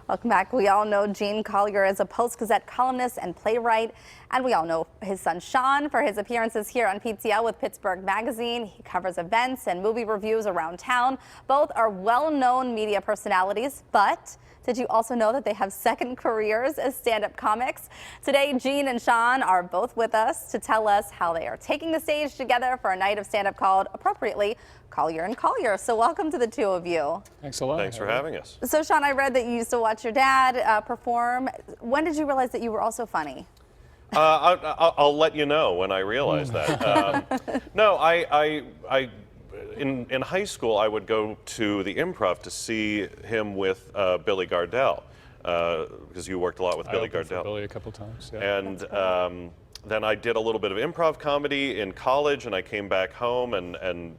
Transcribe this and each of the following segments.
Welcome back. We all know Sean Collier as a Post-Gazette columnist and playwright, and we all know his son Sean for his appearances here on PTL with Pittsburgh Magazine. He covers events and movie reviews around town. Both are well-known media personalities, but did you also know that they have second careers as stand-up comics? Today, Sean and Sean are both with us to tell us how they are taking the stage together for a night of stand-up called, appropriately, Collier and Collier. So welcome to the two of you. Thanks a lot. Thanks for having us. So Sean, I read that you used to watch your dad perform. When did you realize that you were also funny? I'll let you know when I realize that. No, in high school, I would go to the Improv to see him with Billy Gardell, because you worked a lot with Billy Gardell. For Billy a couple times. Yeah. And then I did a little bit of improv comedy in college, and I came back home, and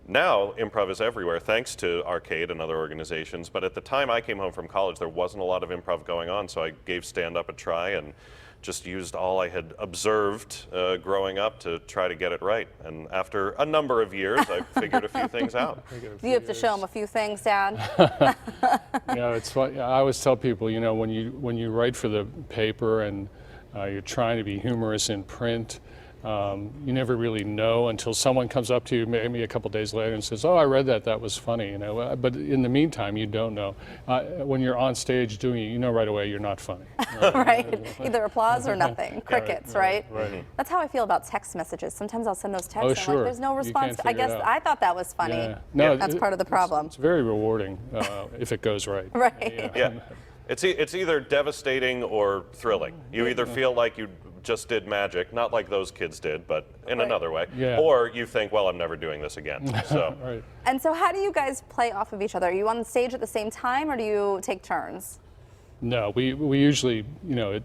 now improv is everywhere, thanks to Arcade and other organizations. But at the time I came home from college, there wasn't a lot of improv going on, so I gave stand-up a try and just used all I had observed growing up to try to get it right. And after a number of years, I figured a few things out. You have to show them a few things, Dad. You know, it's fun. I always tell people, you know, when you write for the paper and you're trying to be humorous in print, you never really know until someone comes up to you maybe a couple days later and says, "Oh, I read that. That was funny." You know, but in the meantime, you don't know. When you're on stage doing it, you know right away you're not funny. Right. Either applause or nothing. Crickets, right? Right. That's how I feel about text messages. Sometimes I'll send those texts Oh, and sure. I'm like, there's no response. I guess I thought that was funny. Yeah. No, that's part of the problem. It's very rewarding if it goes right. Right. Yeah. It's either devastating or thrilling. You either feel like you just did magic, not like those kids did, but in another way. Yeah. Or you think, well, I'm never doing this again. So. Right. And so how do you guys play off of each other? Are you on the stage at the same time or do you take turns? No, we usually, you know,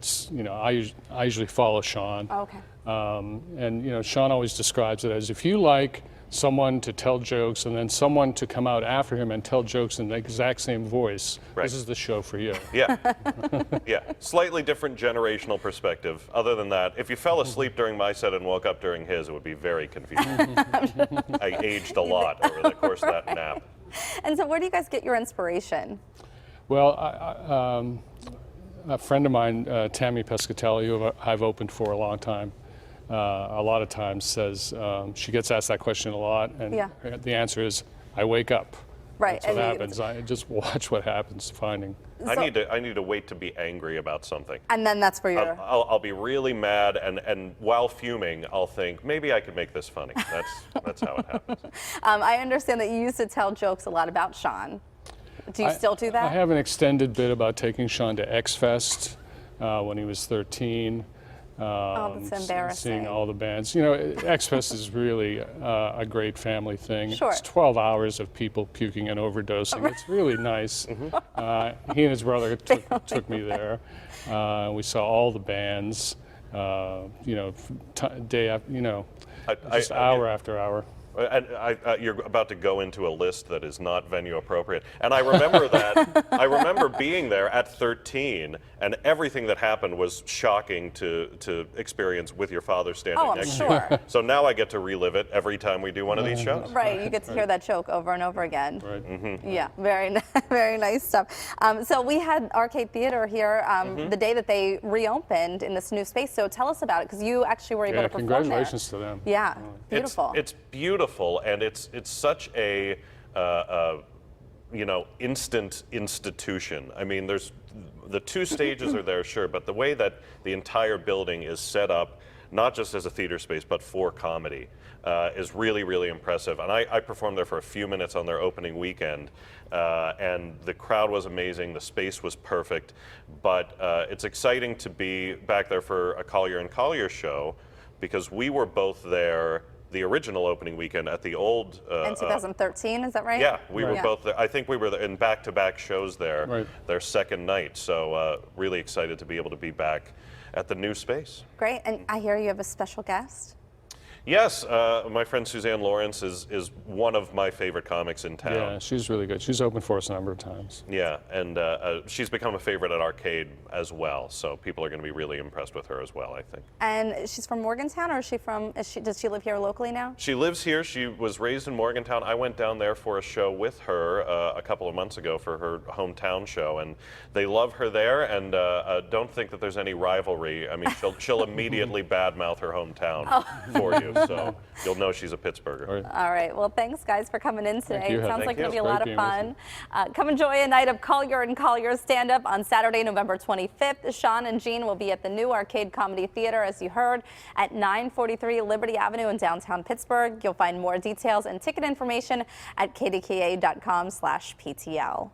I usually follow Sean. Oh, okay. And you know, Sean always describes it as if you like someone to tell jokes and then someone to come out after him and tell jokes in the exact same voice, right. This is the show for you. Yeah. Yeah. Slightly different generational perspective. Other than that, if you fell asleep during my set and woke up during his, it would be very confusing. I aged a lot over the course of that nap. And so where do you guys get your inspiration? Well, a friend of mine, Tammy Pescatelli, who I've opened for a long time, a lot of times says, she gets asked that question a lot, and the answer is, I wake up. Right. That's what happens. I just watch what happens, finding. I need to wait to be angry about something. And then that's where you're... I'll be really mad, and while fuming, I'll think, maybe I could make this funny. That's how it happens. I understand that you used to tell jokes a lot about Sean. Do you still do that? I have an extended bit about taking Sean to X-Fest when he was 13. Oh, that's embarrassing. Seeing all the bands. You know, X-Fest is really a great family thing. Sure. It's 12 hours of people puking and overdosing. It's really nice. He and his brother took me there. We saw all the bands, you know, day after, you know, just hour after hour. And you're about to go into a list that is not venue appropriate. And I remember that, I remember being there at 13, and everything that happened was shocking to experience with your father standing next to you. Sure. So now I get to relive it every time we do one of these shows. Right, you get to hear that joke over and over again. Right. Yeah, very nice stuff. So we had Arcade Theater here the day that they reopened in this new space. So tell us about it, because you actually were able to perform congratulations there. to them. Yeah, beautiful. It's beautiful, and it's such a you know, instant institution. I mean, there's the two stages are there, sure, but the way that the entire building is set up, not just as a theater space, but for comedy, is really, really impressive. And I performed there for a few minutes on their opening weekend, and the crowd was amazing, the space was perfect, but it's exciting to be back there for a Collier and Collier show, because we were both there the original opening weekend at the old... in 2013, is that right? Yeah, we were both there. I think we were in back-to-back shows there, their second night, so really excited to be able to be back at the new space. Great, and I hear you have a special guest. Yes, my friend Suzanne Lawrence is one of my favorite comics in town. Yeah, she's really good. She's opened for us a number of times. Yeah, and she's become a favorite at Arcade as well, so people are going to be really impressed with her as well, I think. And she's from Morgantown, or does she live here locally now? She lives here. She was raised in Morgantown. I went down there for a show with her a couple of months ago for her hometown show, and they love her there, and don't think that there's any rivalry. I mean, she'll immediately badmouth her hometown for you, so you'll know she's a Pittsburgher. All right. Well, thanks, guys, for coming in today. you. It sounds like Thank it'll be you. a lot of fun. Come enjoy a night of Collier and Collier stand-up on Saturday, November 25th. Sean and Jean will be at the new Arcade Comedy Theater, as you heard, at 943 Liberty Avenue in downtown Pittsburgh. You'll find more details and ticket information at kdka.com/PTL.